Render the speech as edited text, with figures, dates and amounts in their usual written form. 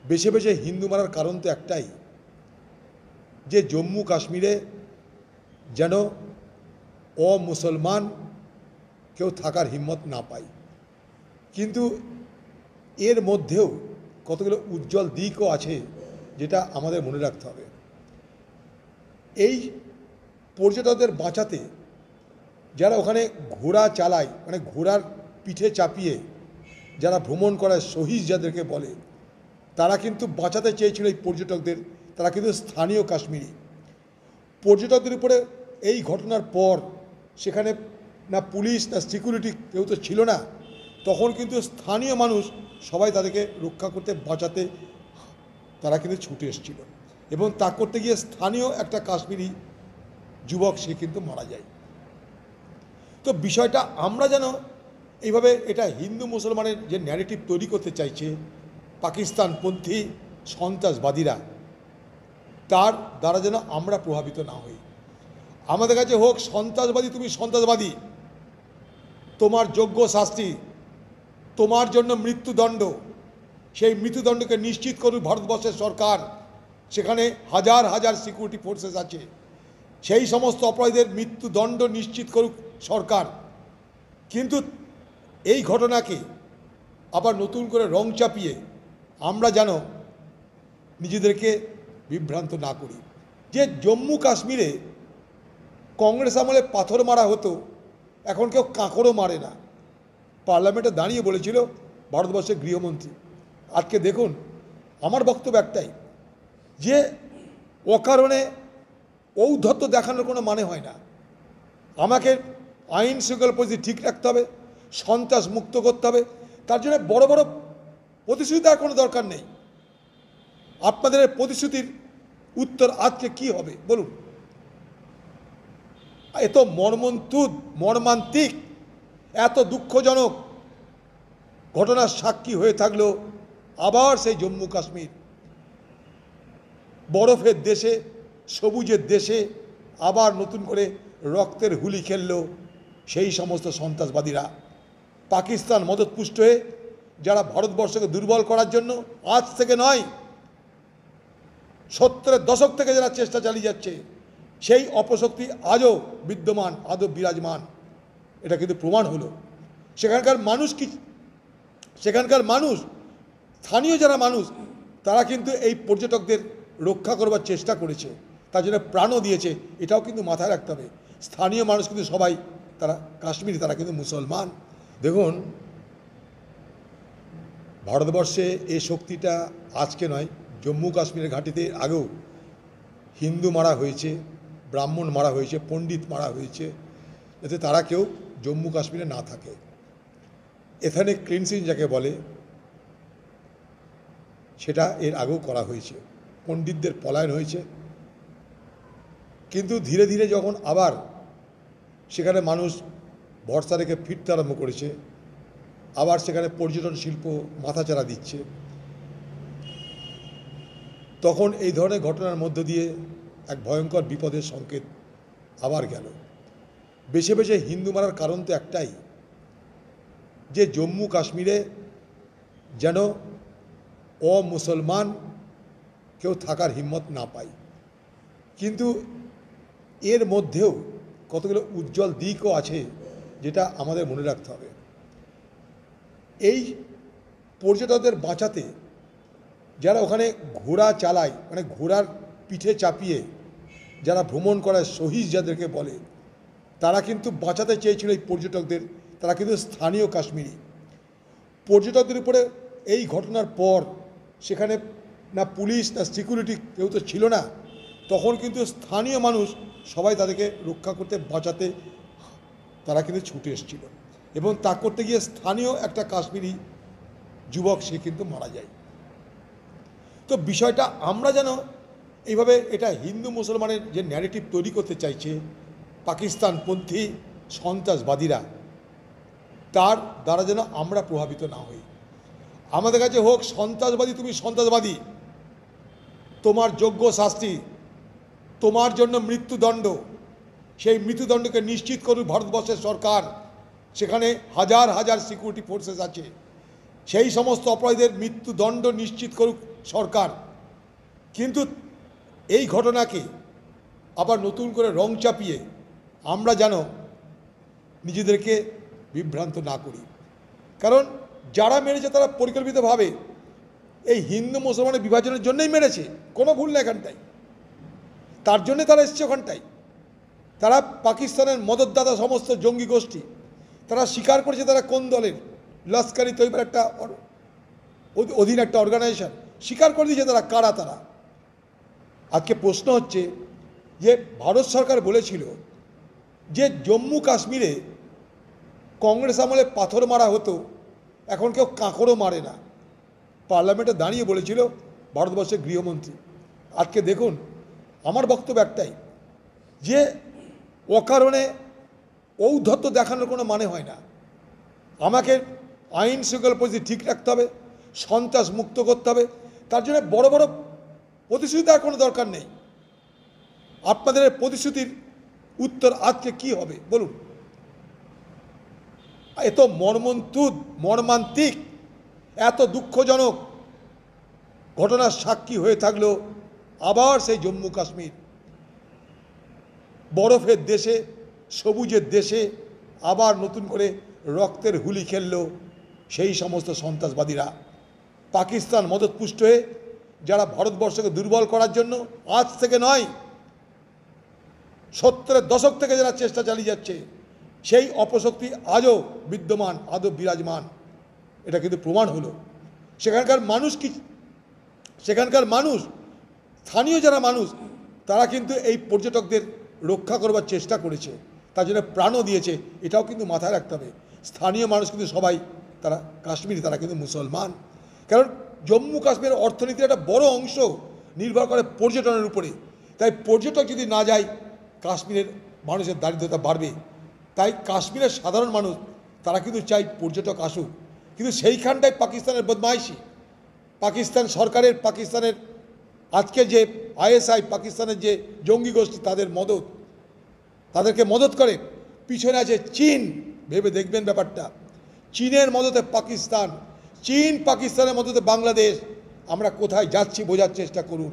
বেছে বেছে হিন্দু মারার কারণ তো একটাই, যে জম্মু কাশ্মীরে যেন অমুসলমান কেউ থাকার হিম্মত না পায়। কিন্তু এর মধ্যেও কতগুলো উজ্জ্বল দিকও আছে যেটা আমাদের মনে রাখতে হবে। এই পর্যটকদের বাঁচাতে যারা ওখানে ঘোড়া চালায়, মানে ঘোড়ার পিঠে চাপিয়ে যারা ভ্রমণ করায়, শহীদ যাদেরকে বলে, তারা কিন্তু বাঁচাতে চেয়েছিল এই পর্যটকদের। তারা কিন্তু স্থানীয় কাশ্মীরি। পর্যটকদের উপরে এই ঘটনার পর সেখানে না পুলিশ না সিকিউরিটি কেউ তো ছিল না, তখন কিন্তু স্থানীয় মানুষ সবাই তাদেরকে রক্ষা করতে, বাঁচাতে তারা কিন্তু ছুটে এসেছিল, এবং তা করতে গিয়ে স্থানীয় একটা কাশ্মীরি যুবক সে কিন্তু মারা যায়। তো বিষয়টা আমরা যেন এইভাবে, এটা হিন্দু মুসলমানের যে ন্যারেটিভ তৈরি করতে চাইছে পাকিস্তানপন্থী সন্ত্রাসবাদীরা, তার দ্বারা যেন আমরা প্রভাবিত না হই। আমাদের কাছে হোক সন্ত্রাসবাদী, তুমি সন্ত্রাসবাদী, তোমার যোগ্য শাস্তি, তোমার জন্য মৃত্যুদণ্ড, সেই মৃত্যুদণ্ডকে নিশ্চিত করুক ভারতবর্ষের সরকার। সেখানে হাজার হাজার সিকিউরিটি ফোর্সেস আছে, সেই সমস্ত অপরাধীদের মৃত্যুদণ্ড নিশ্চিত করুক সরকার। কিন্তু এই ঘটনাকে আবার নতুন করে রং চাপিয়ে আমরা যেন নিজেদেরকে বিভ্রান্ত না করি। যে জম্মু কাশ্মীরে কংগ্রেস আমলে পাথর মারা হতো, এখন কেউ কাঁকড়ও মারে না। পার্লামেন্টে দাঁড়িয়ে বলেছিল ভারতবর্ষের গৃহমন্ত্রী। আজকে দেখুন, আমার বক্তব্য একটাই, যে অকারণে ঔদ্ধত্য দেখানোর কোনো মানে হয় না। আমাকে আইন শৃঙ্খলা পরিস্থিতি ঠিক রাখতে হবে, সন্ত্রাস মুক্ত করতে হবে। তার জন্য বড় বড় প্রতিশ্রুতি দেওয়ার কোনো দরকার নেই। আপনাদের প্রতিশ্রুতির উত্তর আজকে কি হবে বলুন? এত মর্মান্তিক, এত দুঃখজনক ঘটনার সাক্ষী হয়ে থাকলো আবার সেই জম্মু কাশ্মীর, বরফের দেশে, সবুজের দেশে আবার নতুন করে রক্তের হুলি খেলল সেই সমস্ত সন্ত্রাসবাদীরা। পাকিস্তান মদতপুষ্ট হয়ে যারা ভারতবর্ষকে দুর্বল করার জন্য আজ থেকে নয়, 70-এর দশক থেকে যারা চেষ্টা চালিয়ে যাচ্ছে, সেই অপশক্তি আজও বিদ্যমান, আজও বিরাজমান। এটা কিন্তু প্রমাণ হলো। সেখানকার মানুষ, স্থানীয় যারা মানুষ, তারা কিন্তু এই পর্যটকদের রক্ষা করবার চেষ্টা করেছে, তার জন্য প্রাণও দিয়েছে। এটাও কিন্তু মাথায় রাখতে হবে। স্থানীয় মানুষ কিন্তু সবাই তারা কাশ্মীরি, তারা কিন্তু মুসলমান। দেখুন, ভারতবর্ষে এই শক্তিটা আজকে নয়, জম্মু কাশ্মীরের ঘাঁটিতে আগেও হিন্দু মারা হয়েছে, ব্রাহ্মণ মারা হয়েছে, পণ্ডিত মারা হয়েছে, যাতে তারা কেউ জম্মু কাশ্মীরে না থাকে। এথনিক ক্লিনজিং যাকে বলে, সেটা এর আগেও করা হয়েছে, পণ্ডিতদের পলায়ন হয়েছে। কিন্তু ধীরে ধীরে যখন আবার সেখানে মানুষ ভরসা রেখে ফিরতে আরম্ভ করেছে, আবার সেখানে পর্যটন শিল্প মাথাচাড়া দিচ্ছে, তখন এই ধরনের ঘটনার মধ্য দিয়ে এক ভয়ঙ্কর বিপদের সংকেত আবার গেল। বেছে বেছে হিন্দু মারার কারণ তো একটাই, যে জম্মু কাশ্মীরে যেন অমুসলমান কেউ থাকার হিম্মত না পায়। কিন্তু এর মধ্যেও কতগুলো উজ্জ্বল দিকও আছে যেটা আমাদের মনে রাখতে হবে। এই পর্যটকদের বাঁচাতে যারা ওখানে ঘোড়া চালায়, মানে ঘোড়ার পিঠে চাপিয়ে যারা ভ্রমণ করায়, শহীদ যাদেরকে বলে, তারা কিন্তু বাঁচাতে চেয়েছিল এই পর্যটকদের। তারা কিন্তু স্থানীয় কাশ্মীরি। পর্যটকদের উপরে এই ঘটনার পর সেখানে না পুলিশ না সিকিউরিটি কেউ তো ছিল না, তখন কিন্তু স্থানীয় মানুষ সবাই তাদেরকে রক্ষা করতে, বাঁচাতে তারা কিন্তু ছুটে এসেছিল, এবং তা করতে গিয়ে স্থানীয় একটা কাশ্মীরি যুবক সে কিন্তু মারা যায়। তো বিষয়টা আমরা যেন এইভাবে, এটা হিন্দু মুসলমানের যে ন্যারেটিভ তৈরি করতে চাইছে পাকিস্তানপন্থী সন্ত্রাসবাদীরা, তার দ্বারা যেন আমরা প্রভাবিত না হই। আমাদের কাছে হোক সন্ত্রাসবাদী, তুমি সন্ত্রাসবাদী, তোমার যোগ্য শাস্তি, তোমার জন্য মৃত্যুদণ্ড, সেই মৃত্যুদণ্ডকে নিশ্চিত করুক ভারতবর্ষের সরকার। সেখানে হাজার হাজার সিকিউরিটি ফোর্সেস আছে, সেই সমস্ত অপরাধীদের মৃত্যুদণ্ড নিশ্চিত করুক সরকার, কিন্তু এই ঘটনাকে আবার নতুন করে রং চাপিয়ে আমরা যেন নিজেদেরকে বিভ্রান্ত না করি। কারণ যারা মেরেছে তারা পরিকল্পিতভাবে এই হিন্দু মুসলমানের বিভাজনের জন্যই মেরেছে, কোনো ভুল না এখানটাই। তার জন্যে তারা এসছে ওখানটায়। তারা পাকিস্তানের মদতদাতা সমস্ত জঙ্গি গোষ্ঠী, তারা স্বীকার করেছে তারা কোন দলের, লস্কর ই তৈবার একটা অধীন একটা অর্গানাইজেশন, স্বীকার করে দিয়েছে তারা কারা। তারা আজকে প্রশ্ন হচ্ছে যে ভারত সরকার বলেছিল যে জম্মু কাশ্মীরে কংগ্রেস আমলে পাথর মারা হতো, এখন কেউ কাঁকড়ও মারে না। পার্লামেন্টে দাঁড়িয়ে বলেছিল ভারতবর্ষের গৃহমন্ত্রী। আজকে দেখুন, আমার বক্তব্য একটাই, যে অকারণে ঔদ্ধত্য দেখানোর কোনো মানে হয় না। আমাকে আইন শৃঙ্খলা পরিস্থিতি ঠিক রাখতে হবে, সন্ত্রাস মুক্ত করতে হবে। তার জন্য বড় বড় প্রতিশ্রুতি দেওয়ার কোনো দরকার নেই। আপনাদের প্রতিশ্রুতির উত্তর আজকে কি হবে বলুন? এত মর্মান্তিক, এত দুঃখজনক ঘটনার সাক্ষী হয়ে থাকলো আবার সেই জম্মু কাশ্মীর, বরফের দেশে, সবুজের দেশে আবার নতুন করে রক্তের হুলি খেললো সেই সমস্ত সন্ত্রাসবাদীরা। পাকিস্তান মদতপুষ্ট হয়ে যারা ভারতবর্ষকে দুর্বল করার জন্য আজ থেকে নয়, 70-এর দশক থেকে যারা চেষ্টা চালিয়ে যাচ্ছে, সেই অপশক্তি আজও বিদ্যমান, আজও বিরাজমান। এটা কিন্তু প্রমাণ হলো। সেখানকার মানুষ, স্থানীয় যারা মানুষ, তারা কিন্তু এই পর্যটকদের রক্ষা করবার চেষ্টা করেছে, তার জন্য প্রাণও দিয়েছে। এটাও কিন্তু মাথায় রাখতে হবে। স্থানীয় মানুষ কিন্তু সবাই তারা কাশ্মীরি, তারা কিন্তু মুসলমান। কারণ জম্মু কাশ্মীরের অর্থনীতির একটা বড় অংশ নির্ভর করে পর্যটনের উপরে। তাই পর্যটক যদি না যায়, কাশ্মীরের মানুষের দারিদ্রতা বাড়বে। তাই কাশ্মীরের সাধারণ মানুষ তারা কিন্তু চাই পর্যটক আসুক, কিন্তু সেইখানটায় পাকিস্তানের বদমাইশি, পাকিস্তান সরকারের, পাকিস্তানের আজকে যে ISI, পাকিস্তানের যে জঙ্গি গোষ্ঠী, তাদেরকে মদত করে। পিছনে আছে চীন। ভেবে দেখবেন ব্যাপারটা, চীনের মদতে পাকিস্তান, চীন পাকিস্তানের মদতে বাংলাদেশ। আমরা কোথায় যাচ্ছি বোঝার চেষ্টা করুন।